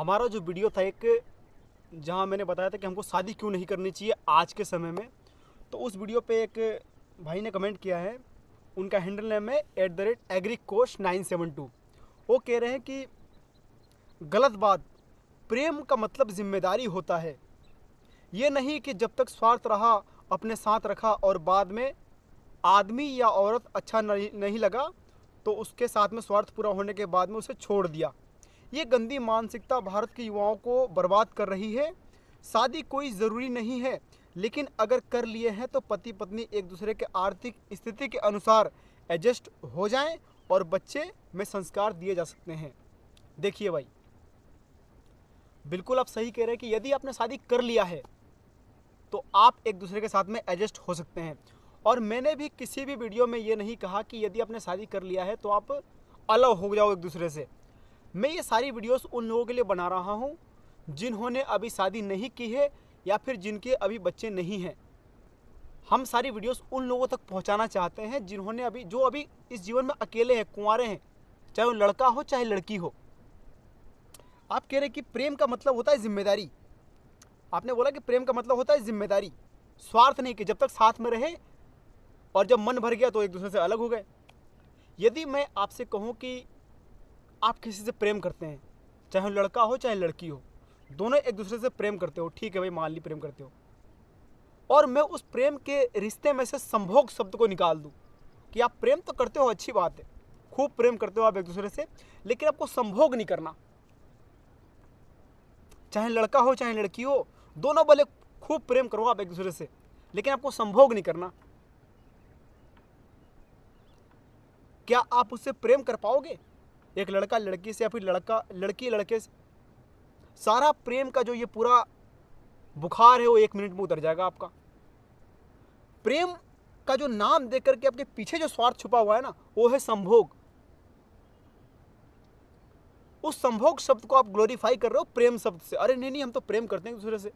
हमारा जो वीडियो था एक, जहां मैंने बताया था कि हमको शादी क्यों नहीं करनी चाहिए आज के समय में, तो उस वीडियो पे एक भाई ने कमेंट किया है। उनका हैंडल नेम है @agricosh972। वो कह रहे हैं कि गलत बात, प्रेम का मतलब जिम्मेदारी होता है। ये नहीं कि जब तक स्वार्थ रहा अपने साथ रखा और बाद में आदमी या औरत अच्छा नहीं लगा तो उसके साथ में स्वार्थ पूरा होने के बाद में उसे छोड़ दिया। ये गंदी मानसिकता भारत के युवाओं को बर्बाद कर रही है। शादी कोई ज़रूरी नहीं है, लेकिन अगर कर लिए हैं तो पति पत्नी एक दूसरे के आर्थिक स्थिति के अनुसार एडजस्ट हो जाएं और बच्चे में संस्कार दिए जा सकते हैं। देखिए भाई, बिल्कुल आप सही कह रहे हैं कि यदि आपने शादी कर लिया है तो आप एक दूसरे के साथ में एडजस्ट हो सकते हैं। और मैंने भी किसी भी वीडियो में ये नहीं कहा कि यदि आपने शादी कर लिया है तो आप अलग हो जाओ एक दूसरे से। मैं ये सारी वीडियोस उन लोगों के लिए बना रहा हूँ जिन्होंने अभी शादी नहीं की है या फिर जिनके अभी बच्चे नहीं हैं। हम सारी वीडियोस उन लोगों तक पहुँचाना चाहते हैं जिन्होंने अभी इस जीवन में अकेले हैं, कुंवारे हैं, चाहे वो लड़का हो चाहे लड़की हो। आप कह रहे हैं कि प्रेम का मतलब होता है जिम्मेदारी। आपने बोला कि प्रेम का मतलब होता है जिम्मेदारी, स्वार्थ नहीं कि जब तक साथ में रहे और जब मन भर गया तो एक दूसरे से अलग हो गए। यदि मैं आपसे कहूं कि आप किसी से प्रेम करते हैं, चाहे लड़का हो चाहे लड़की हो, दोनों एक दूसरे से प्रेम करते हो, ठीक है भाई, मान ली प्रेम करते हो, और मैं उस प्रेम के रिश्ते में से संभोग शब्द को निकाल दूं कि आप प्रेम तो करते हो, अच्छी बात है, खूब प्रेम करते हो आप एक दूसरे से, लेकिन आपको संभोग नहीं करना। चाहे लड़का हो चाहे लड़की हो, दोनों भले खूब प्रेम करो आप एक दूसरे से, लेकिन आपको संभोग नहीं करना। क्या आप उससे प्रेम कर पाओगे? एक लड़का लड़की से या फिर लड़का लड़की लड़के से? सारा प्रेम का जो ये पूरा बुखार है वो 1 मिनट में उतर जाएगा आपका। प्रेम का जो नाम देकर के आपके पीछे जो स्वार्थ छुपा हुआ है ना, वो है संभोग। उस संभोग शब्द को आप ग्लोरीफाई कर रहे हो प्रेम शब्द से। अरे नहीं, हम तो प्रेम करते हैं एक दूसरे से,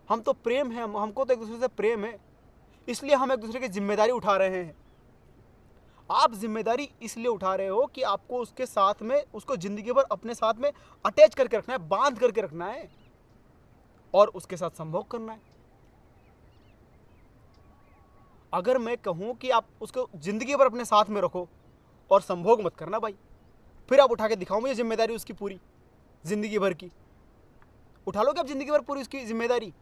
हम तो प्रेम है, हमको तो एक दूसरे से प्रेम है, इसलिए हम एक दूसरे की जिम्मेदारी उठा रहे हैं। आप जिम्मेदारी इसलिए उठा रहे हो कि आपको उसके साथ में, उसको जिंदगी भर अपने साथ में अटैच करके रखना है, बांध करके रखना है और उसके साथ संभोग करना है। अगर मैं कहूं कि आप उसको जिंदगी भर अपने साथ में रखो और संभोग मत करना भाई, फिर आप उठा के दिखाओ मुझे जिम्मेदारी उसकी पूरी जिंदगी भर की। उठा लोगे आप जिंदगी भर पूरी उसकी जिम्मेदारी,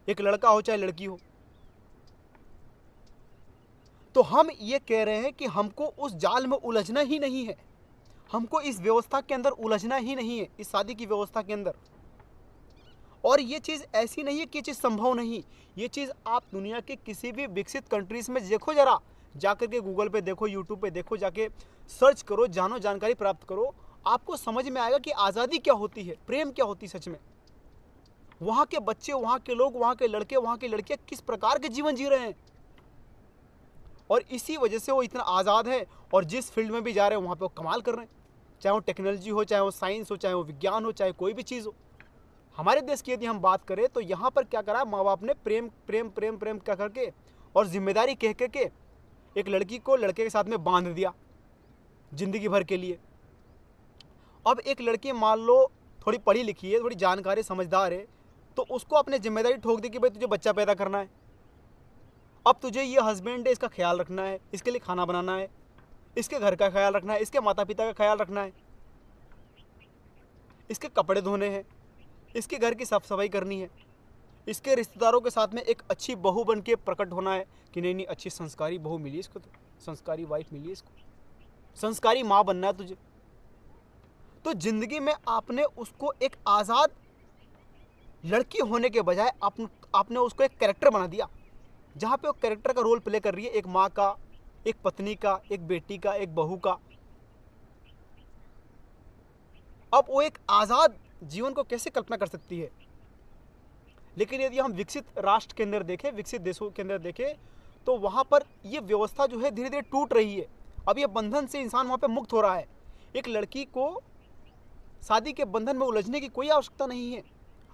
एक लड़का हो चाहे लड़की हो? तो हम ये कह रहे हैं कि हमको उस जाल में उलझना ही नहीं है, हमको इस व्यवस्था के अंदर उलझना ही नहीं है, इस शादी की व्यवस्था के अंदर। और ये चीज़ ऐसी नहीं है कि ये चीज़ संभव नहीं। ये चीज़ आप दुनिया के किसी भी विकसित कंट्रीज़ में देखो, जरा जाकर के गूगल पे देखो, यूट्यूब पे देखो, जाके सर्च करो, जानो, जानकारी प्राप्त करो, आपको समझ में आएगा कि आज़ादी क्या होती है, प्रेम क्या होती है सच में। वहाँ के बच्चे, वहाँ के लोग, वहाँ के लड़के, वहाँ की लड़कियाँ किस प्रकार के जीवन जी रहे हैं, और इसी वजह से वो इतना आज़ाद है और जिस फील्ड में भी जा रहे हैं वहाँ पे वो कमाल कर रहे हैं, चाहे वो टेक्नोलॉजी हो, चाहे वो साइंस हो, चाहे वो विज्ञान हो, चाहे कोई भी चीज़ हो। हमारे देश की यदि हम बात करें तो यहाँ पर क्या करा, माँ बाप ने प्रेम प्रेम प्रेम प्रेम क्या करके और जिम्मेदारी कह के एक लड़की को लड़के के साथ में बांध दिया जिंदगी भर के लिए। अब एक लड़की मान लो थोड़ी पढ़ी लिखी है, थोड़ी जानकारी समझदार है, तो उसको अपने जिम्मेदारी ठोक दी कि भाई तुझे बच्चा पैदा करना है, अब तुझे ये हस्बैंड है, इसका ख्याल रखना है, इसके लिए खाना बनाना है, इसके घर का ख्याल रखना है, इसके माता पिता का ख्याल रखना है, इसके कपड़े धोने हैं, इसके घर की साफ सफाई करनी है, इसके रिश्तेदारों के साथ में एक अच्छी बहू बन के प्रकट होना है कि नहीं अच्छी संस्कारी बहू मिली इसको, तो संस्कारी वाइफ मिली इसको, संस्कारी माँ बनना है तुझे। तो जिंदगी में आपने उसको एक आज़ाद लड़की होने के बजाय आपने उसको एक कैरेक्टर बना दिया, जहाँ पे वो कैरेक्टर का रोल प्ले कर रही है, एक माँ का, एक पत्नी का, एक बेटी का, एक बहू का। अब वो एक आज़ाद जीवन को कैसे कल्पना कर सकती है? लेकिन यदि हम विकसित राष्ट्र के अंदर देखें, विकसित देशों के अंदर देखें, तो वहाँ पर ये व्यवस्था जो है धीरे धीरे टूट रही है। अब ये बंधन से इंसान वहाँ पे मुक्त हो रहा है। एक लड़की को शादी के बंधन में उलझने की कोई आवश्यकता नहीं है।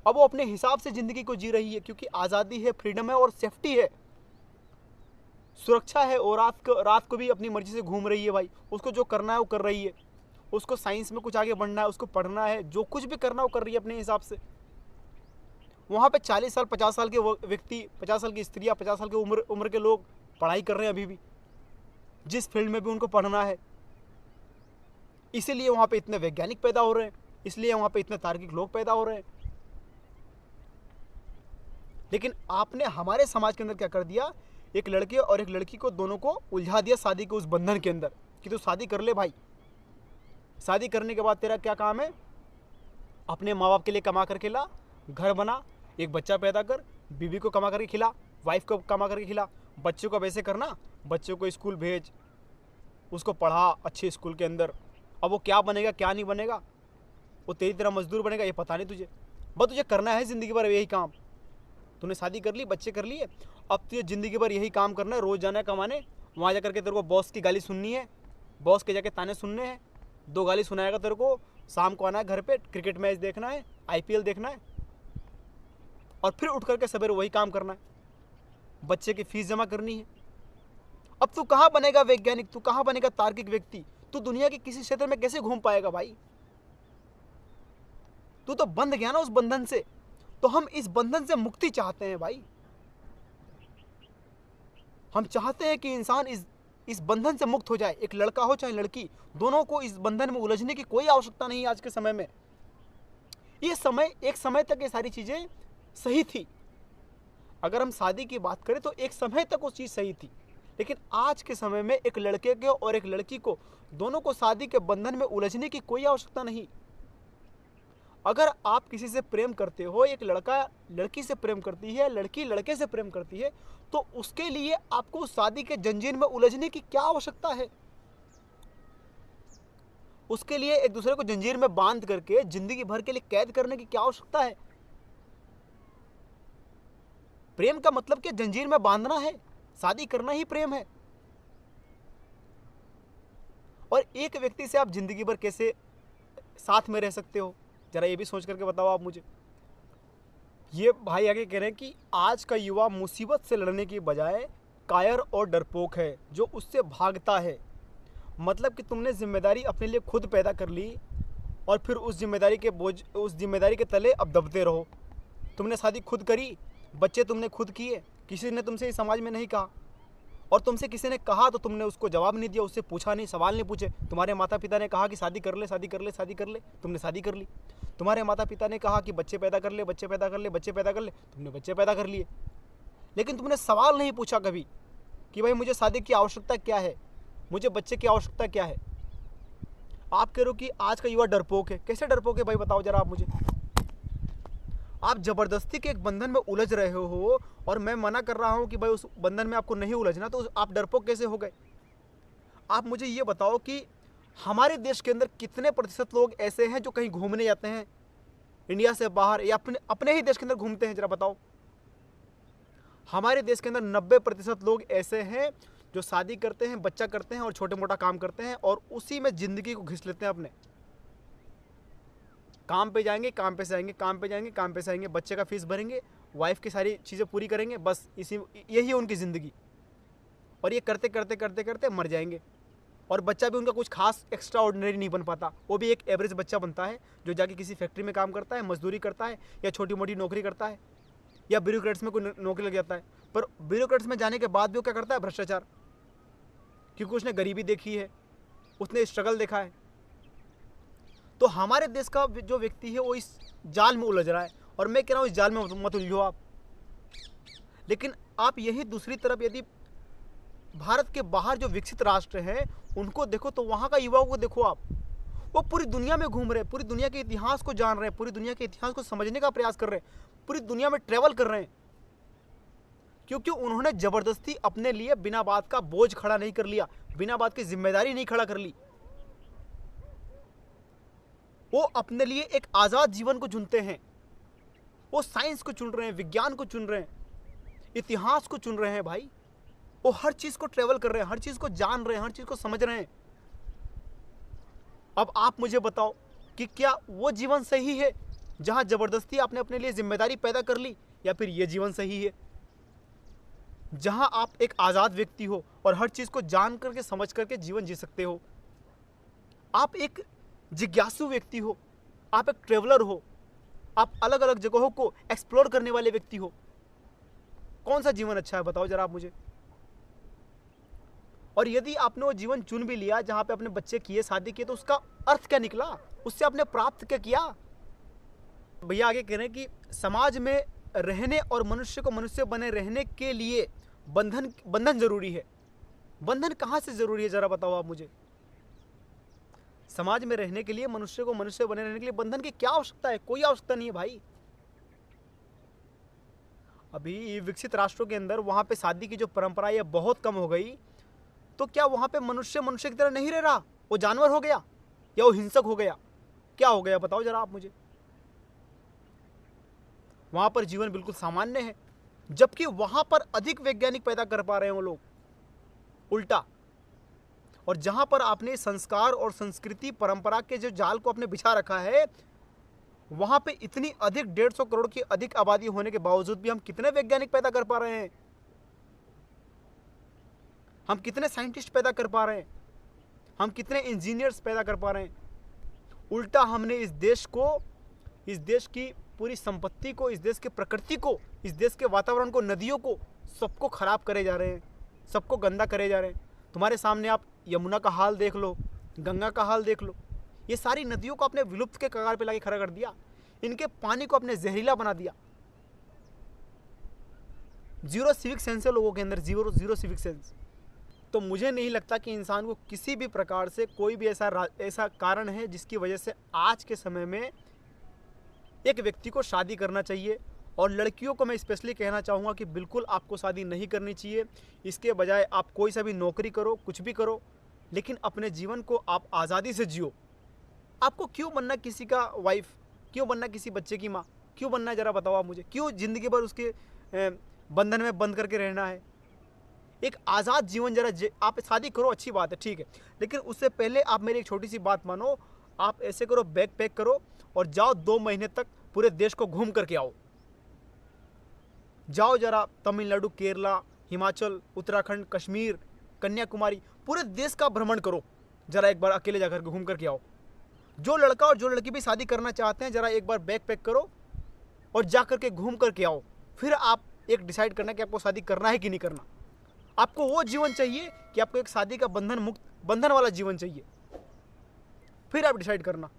अब वो अपने हिसाब से ज़िंदगी को जी रही है, क्योंकि आज़ादी है, फ्रीडम है और सेफ्टी है, सुरक्षा है। और रात को भी अपनी मर्जी से घूम रही है भाई, उसको जो करना है वो कर रही है। उसको साइंस में कुछ आगे बढ़ना है, उसको पढ़ना है, जो कुछ भी करना वो कर रही है अपने हिसाब से। वहाँ पे 40 साल 50 साल के व्यक्ति, 50 साल की स्त्रियाँ, 50 साल की उम्र के लोग पढ़ाई कर रहे हैं अभी भी, जिस फील्ड में भी उनको पढ़ना है। इसीलिए वहाँ पे इतने वैज्ञानिक पैदा हो रहे हैं, इसलिए वहाँ पे इतने तार्किक लोग पैदा हो रहे हैं। लेकिन आपने हमारे समाज के अंदर क्या कर दिया, एक लड़के और एक लड़की को दोनों को उलझा दिया शादी के उस बंधन के अंदर कि तू शादी कर ले भाई। शादी करने के बाद तेरा क्या काम है, अपने माँ बाप के लिए कमा करके ला, घर बना, एक बच्चा पैदा कर, बीवी को कमा करके खिला, वाइफ को कमा करके खिला, बच्चों को वैसे करना, बच्चों को स्कूल भेज, उसको पढ़ा अच्छे स्कूल के अंदर। अब वो क्या बनेगा क्या नहीं बनेगा, वो तेरी तरह मजदूर बनेगा ये पता नहीं तुझे, बस तुझे करना है ज़िंदगी भर यही काम। तूने शादी कर ली, बच्चे कर लिए, अब तुझे ज़िंदगी भर यही काम करना है, रोज़ जाना है कमाने, वहाँ जा करके तेरे को बॉस की गाली सुननी है, बॉस के जाके ताने सुनने हैं, 2 गाली सुनाएगा तेरे को, शाम को आना है घर पे, क्रिकेट मैच देखना है, IPL देखना है, और फिर उठ करके सवेरे वही काम करना है, बच्चे की फीस जमा करनी है। अब तू कहाँ बनेगा वैज्ञानिक, तू कहाँ बनेगा तार्किक व्यक्ति, तू दुनिया के किसी क्षेत्र में कैसे घूम पाएगा भाई? तू तो बंध गया ना उस बंधन से। तो हम इस बंधन से मुक्ति चाहते हैं भाई। हम चाहते हैं कि इंसान इस बंधन से मुक्त हो जाए, एक लड़का हो चाहे लड़की, दोनों को इस बंधन में उलझने की कोई आवश्यकता नहीं है आज के समय में। एक समय तक ये सारी चीजें सही थी। अगर हम शादी की बात करें तो एक समय तक वो चीज सही थी, लेकिन आज के समय में एक लड़के के और एक लड़की को, दोनों को शादी के बंधन में उलझने की कोई आवश्यकता नहीं। अगर आप किसी से प्रेम करते हो, एक लड़का लड़की से प्रेम करती है, लड़की लड़के से प्रेम करती है, तो उसके लिए आपको शादी के जंजीर में उलझने की क्या आवश्यकता है? उसके लिए एक दूसरे को जंजीर में बांध करके जिंदगी भर के लिए कैद करने की क्या आवश्यकता है? प्रेम का मतलब क्या जंजीर में बांधना है? शादी करना ही प्रेम है। और एक व्यक्ति से आप जिंदगी भर कैसे साथ में रह सकते हो, जरा ये भी सोच करके बताओ आप मुझे। ये भाई आगे कह रहे हैं कि आज का युवा मुसीबत से लड़ने की बजाय कायर और डरपोक है, जो उससे भागता है। मतलब कि तुमने जिम्मेदारी अपने लिए खुद पैदा कर ली और फिर उस जिम्मेदारी के तले अब दबते रहो। तुमने शादी खुद करी, बच्चे तुमने खुद किए, किसी ने तुमसे इस समाज में नहीं कहा, और तुमसे किसी ने कहा तो तुमने उसको जवाब नहीं दिया, उससे पूछा नहीं, सवाल नहीं पूछे। तुम्हारे माता पिता ने कहा कि शादी कर ले, शादी कर ले, शादी कर ले, तुमने शादी कर ली। तुम्हारे माता पिता ने कहा कि बच्चे पैदा कर ले, बच्चे पैदा कर ले, बच्चे पैदा कर ले, तुमने बच्चे पैदा कर लिए। लेकिन तुमने सवाल नहीं पूछा कभी कि भाई मुझे शादी की आवश्यकता क्या है, मुझे बच्चे की आवश्यकता क्या है। आप कह रहे हो कि आज का युवा डरपोक है। कैसे डरपोक है भाई, बताओ जरा आप मुझे। आप जबरदस्ती के एक बंधन में उलझ रहे हो और मैं मना कर रहा हूं कि भाई उस बंधन में आपको नहीं उलझना, तो आप डरपोक कैसे हो गए? आप मुझे ये बताओ कि हमारे देश के अंदर कितने प्रतिशत लोग ऐसे हैं जो कहीं घूमने जाते हैं इंडिया से बाहर, या अपने ही देश के अंदर घूमते हैं? जरा बताओ। हमारे देश के अंदर 90% लोग ऐसे हैं जो शादी करते हैं, बच्चा करते हैं और छोटे मोटा काम करते हैं, और उसी में जिंदगी को घिस लेते हैं अपने। काम पे जाएंगे, काम पे से आएंगे, काम पे जाएंगे, काम पे से आएंगे, बच्चे का फीस भरेंगे, वाइफ की सारी चीज़ें पूरी करेंगे, बस यही है उनकी ज़िंदगी। और ये करते करते करते करते मर जाएंगे, और बच्चा भी उनका कुछ खास एक्स्ट्रा ऑर्डिनरी नहीं बन पाता। वो भी एक एवरेज बच्चा बनता है जो जाके किसी फैक्ट्री में काम करता है, मजदूरी करता है, या छोटी मोटी नौकरी करता है, या ब्यूरोक्रेट्स में कोई नौकरी लग जाता है। पर ब्यूरोक्रेट्स में जाने के बाद भी वो क्या करता है? भ्रष्टाचार। क्योंकि उसने गरीबी देखी है, उसने स्ट्रगल देखा है। तो हमारे देश का जो व्यक्ति है वो इस जाल में उलझ रहा है, और मैं कह रहा हूँ इस जाल में मत उलझो आप। लेकिन आप यही दूसरी तरफ यदि भारत के बाहर जो विकसित राष्ट्र हैं उनको देखो, तो वहाँ का युवाओं को देखो आप, वो पूरी दुनिया में घूम रहे हैं, पूरी दुनिया के इतिहास को जान रहे हैं, पूरी दुनिया के इतिहास को समझने का प्रयास कर रहे हैं, पूरी दुनिया में ट्रैवल कर रहे हैं, क्योंकि उन्होंने जबरदस्ती अपने लिए बिना बात का बोझ खड़ा नहीं कर लिया, बिना बात की जिम्मेदारी नहीं खड़ा कर ली। वो अपने लिए एक आज़ाद जीवन को चुनते हैं। वो साइंस को चुन रहे हैं, विज्ञान को चुन रहे हैं, इतिहास को चुन रहे हैं भाई। वो हर चीज़ को ट्रेवल कर रहे हैं, हर चीज़ को जान रहे हैं, हर चीज़ को समझ रहे हैं। अब आप मुझे बताओ कि क्या वो जीवन सही है जहां जबरदस्ती आपने अपने लिए जिम्मेदारी पैदा कर ली, या फिर ये जीवन सही है जहां आप एक आज़ाद व्यक्ति हो और हर चीज़ को जान करके समझ करके जीवन जी सकते हो? आप एक जिज्ञासु व्यक्ति हो, आप एक ट्रेवलर हो, आप अलग अलग जगहों को एक्सप्लोर करने वाले व्यक्ति हो, कौन सा जीवन अच्छा है बताओ जरा आप मुझे। और यदि आपने वो जीवन चुन भी लिया जहां पे अपने बच्चे किए, शादी किए, तो उसका अर्थ क्या निकला, उससे आपने प्राप्त क्या किया। भैया आगे कह रहे हैं कि समाज में रहने और मनुष्य को मनुष्य बने रहने के लिए बंधन जरूरी है। बंधन कहां से जरूरी है जरा बताओ आप मुझे। समाज में रहने के लिए, मनुष्य को मनुष्य बने रहने के लिए बंधन की क्या आवश्यकता है? कोई आवश्यकता नहीं है भाई। अभी विकसित राष्ट्रों के अंदर वहां पे शादी की जो परंपरा है बहुत कम हो गई, तो क्या वहां पे मनुष्य मनुष्य की तरह नहीं रह रहा? वो जानवर हो गया या वो हिंसक हो गया? क्या हो गया बताओ जरा आप मुझे। वहां पर जीवन बिल्कुल सामान्य है, जबकि वहां पर अधिक वैज्ञानिक पैदा कर पा रहे हैं वो लोग, उल्टा। और जहां पर आपने संस्कार और संस्कृति परंपरा के जो जाल को आपने बिछा रखा है, वहां पे इतनी अधिक 150 करोड़ की अधिक आबादी होने के बावजूद भी हम कितने वैज्ञानिक पैदा कर पा रहे हैं, हम कितने साइंटिस्ट पैदा कर पा रहे हैं, हम कितने इंजीनियर्स पैदा कर पा रहे हैं। उल्टा हमने इस देश को, इस देश की पूरी संपत्ति को, इस देश की प्रकृति को, इस देश के वातावरण को, नदियों को, सबको खराब करे जा रहे हैं, सबको गंदा करे जा रहे हैं। तुम्हारे सामने आप यमुना का हाल देख लो, गंगा का हाल देख लो। ये सारी नदियों को आपने विलुप्त के कगार पे लाके खड़ा कर दिया, इनके पानी को आपने जहरीला बना दिया। जीरो सिविक सेंस है लोगों के अंदर, जीरो सिविक सेंस। तो मुझे नहीं लगता कि इंसान को किसी भी प्रकार से कोई भी ऐसा कारण है जिसकी वजह से आज के समय में एक व्यक्ति को शादी करना चाहिए। और लड़कियों को मैं स्पेशली कहना चाहूँगा कि बिल्कुल आपको शादी नहीं करनी चाहिए। इसके बजाय आप कोई सा भी नौकरी करो, कुछ भी करो, लेकिन अपने जीवन को आप आज़ादी से जियो। आपको क्यों बनना किसी का वाइफ, क्यों बनना किसी बच्चे की माँ, क्यों बनना है जरा बताओ आप मुझे। क्यों ज़िंदगी भर उसके बंधन में बंद करके रहना है। एक आज़ाद जीवन जरा आप शादी करो, अच्छी बात है, ठीक है, लेकिन उससे पहले आप मेरी एक छोटी सी बात मानो। आप ऐसे करो, बैग पैक करो और जाओ 2 महीने तक पूरे देश को घूम करके आओ। जाओ जरा तमिलनाडु, केरला, हिमाचल, उत्तराखंड, कश्मीर, कन्याकुमारी, पूरे देश का भ्रमण करो। जरा एक बार अकेले जाकर के घूम करके आओ। जो लड़का और जो लड़की भी शादी करना चाहते हैं, जरा एक बार बैग पैक करो और जा करके घूम करके आओ। फिर आप एक डिसाइड करना कि आपको शादी करना है कि नहीं करना। आपको वो जीवन चाहिए कि आपको एक शादी का बंधन वाला जीवन चाहिए, फिर आप डिसाइड करना।